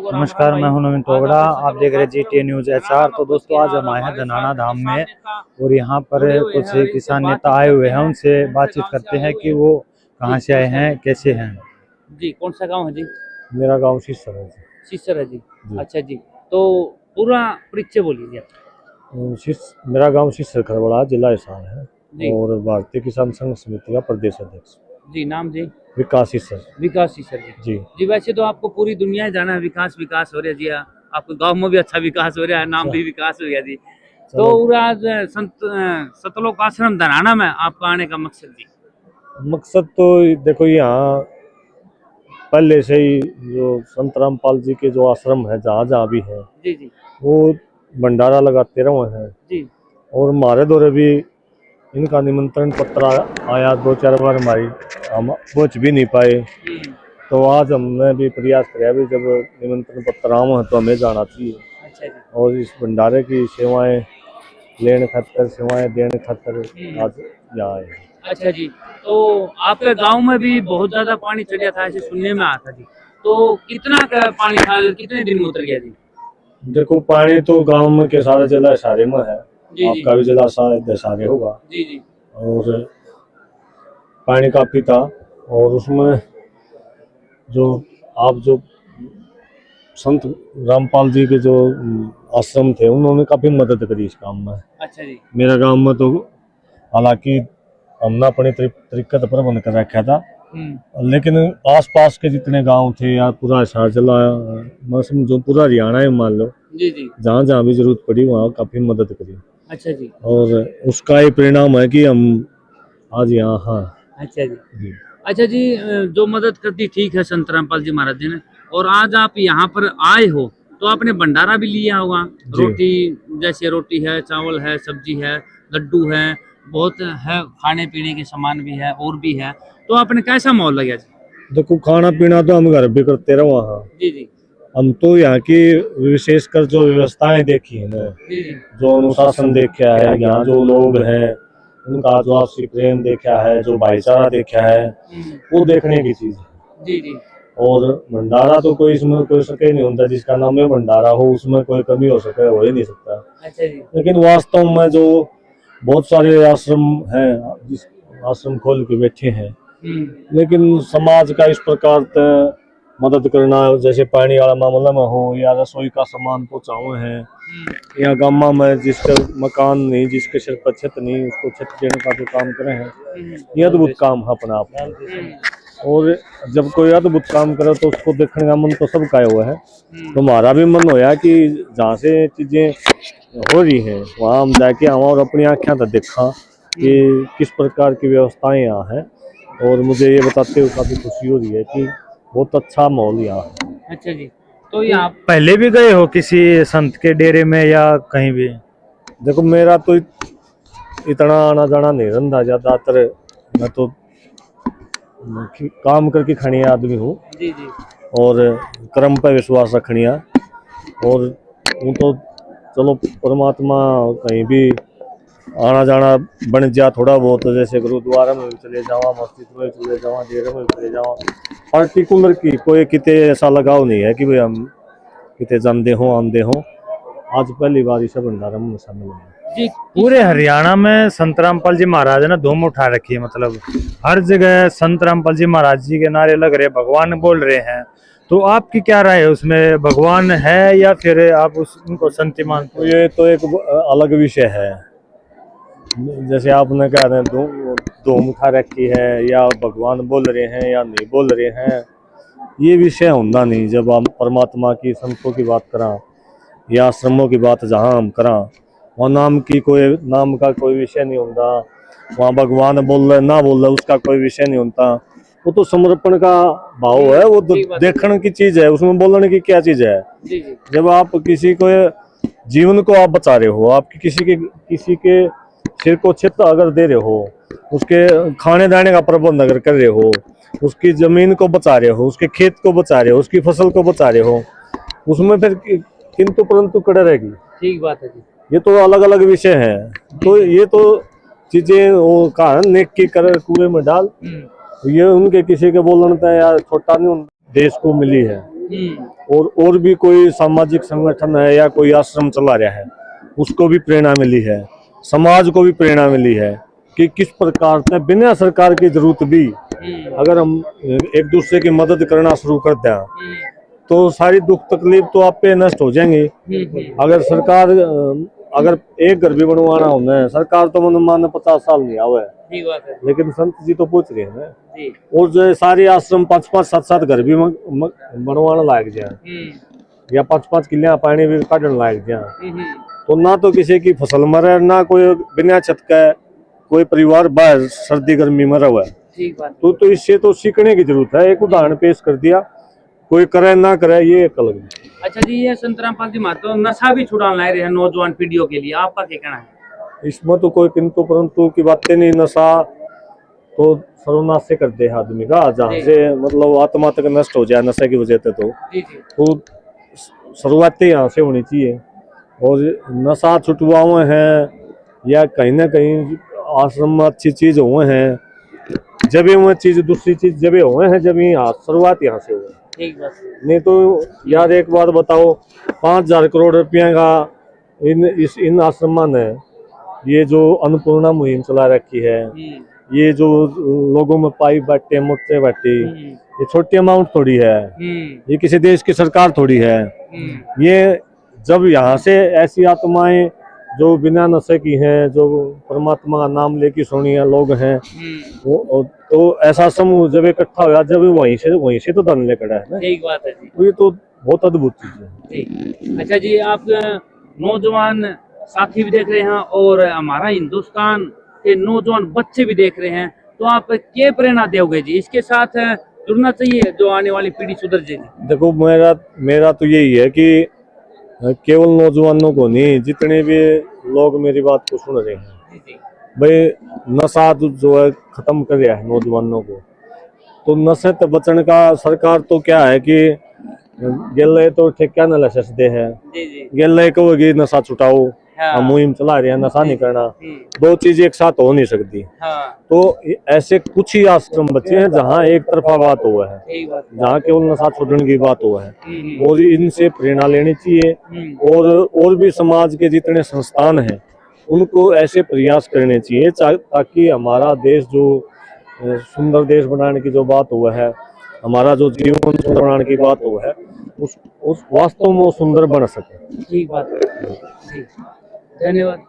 नमस्कार, मैं हूं नवीन टोगड़ा। आप देख रहे हैं GT न्यूज HR। तो दोस्तों, आज हम आए हैं धनाना धाम में और यहाँ पर कुछ किसान नेता आए हुए हैं। उनसे बातचीत करते हैं कि वो कहाँ से आए हैं, कैसे हैं। जी, कौन सा गांव है जी? मेरा गांव शीसर है। शीसर है जी। अच्छा जी, तो पूरा परिचय बोलिए जी। मेरा गांव शीसर खरबड़ा, जिला हिसार है और भारतीय किसान संघ समिति का प्रदेश अध्यक्ष जी। नाम जी? विकास शीसर। विकास शीसर जी। जी, वैसे तो आपको पूरी दुनिया जाना है, विकास विकास हो रहा है जी। आपके गांव में भी अच्छा विकास हो रहा है, नाम भी विकास हो गया जी। तो आज संत सतलोक आश्रम धनाना में आपका आने का मकसद जी? मकसद तो देखो, यहाँ पहले से ही जो संत रामपाल जी के जो आश्रम है, जहाँ जहाँ भी है जी जी, वो भंडारा लगाते रहे हैं जी। और हमारे दौरे भी इनका निमंत्रण पत्र आया 2-4 बार, हम पहुँच भी नहीं पाए। तो आज हमने भी प्रयास किया भी, जब निमंत्रण पत्र आम है तो हमें जाना चाहिए। अच्छा जी। और इस भंडारे की सेवाएं लेने खातर, सेवाएं देने खातर आज यहाँ आए। अच्छा जी, तो आपके गांव में भी बहुत ज्यादा पानी चढ़ा था, ऐसे सुनने में आया था जी। तो कितना का पानी था, कितने दिन में उतर गया जी? देखो, पानी तो गांव में के सारे जिला सारे में है। आपका भी जिला सारे होगा जी जी। और पानी काफी था और उसमें जो संत रामपाल जी के जो आश्रम थे, उन्होंने काफी मदद करी इस काम में। अच्छा जी। मेरा गांव में तो हालांकि हमने अपने तरीके से प्रबंध कर रखा था, लेकिन आसपास के जितने गांव थे या पूरा हिसार जिला, जो पूरा हरियाणा है मान लो, जी जी, जहाँ जहाँ भी जरूरत पड़ी वहाँ काफी मदद करी। अच्छा जी। और उसका ही परिणाम है कि हम आज यहाँ। हाँ। अच्छा जी। अच्छा जी, जो मदद करती ठीक है संत रामपाल जी महाराज जी ने, और आज आप यहाँ पर आए हो तो आपने भंडारा भी लिया होगा। रोटी, जैसे रोटी है, चावल है, सब्जी है, लड्डू है, बहुत है, खाने पीने के सामान भी है और भी है। तो आपने कैसा माहौल लगा जी? देखो, खाना पीना तो हम घर भी करते रहो। हाँ जी जी। हम तो यहाँ की विशेषकर जो व्यवस्थाएं देखी है ना, जो अनुशासन देखा है, यहाँ जो लोग हैं उनका जो आपसी प्रेम देखा है, जो भाईचारा देखा है, वो देखने की चीज है। जी जी। और भंडारा तो कोई इसमें कोई सके नहीं होता, जिसका नाम है भंडारा हो उसमें कोई कमी हो सके, हो ही नहीं सकता। अच्छा जी। लेकिन वास्तव में जो बहुत सारे आश्रम हैं, जिस आश्रम खोल के बैठे हैं, लेकिन समाज का इस प्रकार मदद करना, जैसे पानी वाला मामला में हो या रसोई का सामान पहुँचावे हैं या गाँव में जिसके मकान नहीं, जिसके सिर पर छत नहीं, उसको छत देने का जो काम करे हैं, ये अद्भुत काम है अपना आप। और जब कोई अद्भुत काम करे तो उसको देखने का मन तो सबका हुआ है। तो हमारा भी मन होया कि जहाँ से चीजें हो रही हैं वहाँ हम जाके आवा और अपनी आँखें तक देखा कि किस प्रकार की व्यवस्थाएं यहाँ है। और मुझे ये बताते हुए काफी खुशी हो रही है कि बहुत अच्छा माहौल यहाँ है। अच्छा जी। तो यहाँ पहले भी गए हो किसी संत के डेरे में या कहीं भी? देखो, मेरा तो इतना आना जाना नहीं रहता, ज्यादातर मैं तो काम करके खाने आदमी हूँ जी जी, और कर्म पे विश्वास रखनिया। और वो तो चलो परमात्मा कहीं भी आना जाना बन जा थोड़ा बहुत, जैसे गुरुद्वारा में भी चले जावा, मस्जिद में चले जावा, डेरे में चले जावा, पर्टिकुलर की कोई किते ऐसा लगाव नहीं है कि भाई हम किते जानते हो आंदे हो। आज पहली बार इस भंडारा में शामिल हुए जी। पूरे हरियाणा में संत रामपाल जी महाराज ने धूम उठा रखी है, मतलब हर जगह संत रामपाल जी महाराज जी के नारे लग रहे, भगवान बोल रहे हैं। तो आपकी क्या राय है उसमें, भगवान है या फिर आप उनको संत मानते हो? ये तो एक अलग विषय है। जैसे आपने कहा था धूम उठा रखी है, या भगवान बोल रहे हैं या नहीं बोल रहे हैं, ये विषय होता नहीं। जब हम परमात्मा की, संतों की बात करा या आश्रमों की बात जहाँ हम करा, वहाँ नाम का कोई विषय नहीं होता। वहाँ भगवान बोल रहे ना बोल रहे उसका कोई विषय नहीं होता। वो तो समर्पण का भाव है, वो देखने की चीज है, उसमें बोलने की क्या चीज है। जब आप किसी को जीवन को आप बचा रहे हो, आपकी किसी के सिर को छत अगर दे रहे हो, उसके खाने दाने का प्रबंध अगर कर रहे हो, उसकी जमीन को बचा रहे हो, उसके खेत को बचा रहे हो, उसकी फसल को बचा रहे हो, उसमें फिर किंतु परंतु कड़े रहेगी। ठीक बात है जी। ये तो अलग अलग विषय है। तो ये तो चीजें वो कहा नेक की कर कुएं में डाल, ये उनके किसी के बोलने या छोटा नहीं देश को मिली है। और भी कोई सामाजिक संगठन है या कोई आश्रम चला रहा है, उसको भी प्रेरणा मिली है, समाज को भी प्रेरणा मिली है कि किस प्रकार से बिना सरकार की जरूरत भी अगर हम एक दूसरे की मदद करना शुरू कर दें तो सारी दुख तकलीफ तो आप पे नष्ट हो जाएंगे। अगर सरकार अगर एक घर भी बनवाना होना है, सरकार तो मन मान 50 साल नहीं आवे, लेकिन संत जी तो पूछ रहे हैं ना। और जो सारे आश्रम 5-5, 7-7 घर भी बनवाना लायक जाए या 5-5 किलियां पानी भी काटने लायक जाए, तो ना तो किसी की फसल मरे, ना कोई बिना छत का कोई परिवार बाहर सर्दी गर्मी मरा हुआ है। तो इससे तो सीखने की जरूरत है। एक उदाहरण पेश कर दिया, कोई करे ना करे ये एक अलग। अच्छा जी, ये संत रामपाल जी महतो नशा भी छुड़ाने ला रहे हैं नौजवान पीढ़ियों के लिए, आपका क्या कहना है? इसमें तो कोई किंतु परंतु की बातें नहीं। नशा तो सर्वनाश से कर दे आदमी का, जहाँ से मतलब आत्मा तक नष्ट हो जाए नशे की वजह से, तो शुरुआत यहाँ से होनी चाहिए। और नशा छुटवाए हैं या कहीं ना कहीं आश्रम में अच्छी चीज हुए हैं, जब वो चीज दूसरी चीज जब हुए हैं, जब यहाँ शुरुआत यहाँ से हुई। नहीं तो यार एक बात बताओ, 5,000 करोड़ रुपया का इन आश्रम ने ये जो अन्नपूर्णा मुहिम चला रखी है, ये जो लोगों में पाई बांटे मोटे बांटे, ये छोटी अमाउंट थोड़ी है, ये किसी देश की सरकार थोड़ी है। ये जब यहाँ से ऐसी आत्माएं जो बिना नशे की हैं, जो परमात्मा का नाम लेके सोनिया लोग हैं, वो तो ऐसा समूह जब इकट्ठा हुआ, जब वहीं से तो धन लेकर है ना। ठीक बात है जी, तो ये तो बहुत अद्भुत चीज है। अच्छा जी, आप नौजवान साथी भी देख रहे हैं और हमारा हिंदुस्तान के नौजवान बच्चे भी देख रहे हैं, तो आप क्या प्रेरणा दोगे जी? इसके साथ जुड़ना चाहिए जो आने वाली पीढ़ी सुधर जाएगी। देखो मेरा तो यही है कि केवल नौजवानों को नहीं, जितने भी लोग मेरी बात को सुन रहे हैं, भाई नशा जो है खत्म कर दिया है नौजवानों को। तो नशे से बचने का सरकार तो क्या है कि गेले तो ठेका न लाइसेंस दे है, गेले कहोगी नशा छुटाओ, हम मुहिम चला रहे हैं नशा नहीं करना, दो चीज एक साथ हो नहीं सकती। तो ऐसे कुछ ही आश्रम बच्चे हैं जहाँ एक तरफा बात हुआ है, जहाँ केवल नशा छोड़ने की बात हुआ है, और इनसे प्रेरणा लेनी चाहिए। और भी समाज के जितने संस्थान हैं उनको ऐसे प्रयास करने चाहिए ताकि हमारा देश जो सुंदर देश बनाने की जो बात हुआ है, हमारा जो जीवन सुंदर बनाने की बात हुआ है, उस वास्तव में सुंदर बन सके। ठीक बात है, धन्यवाद।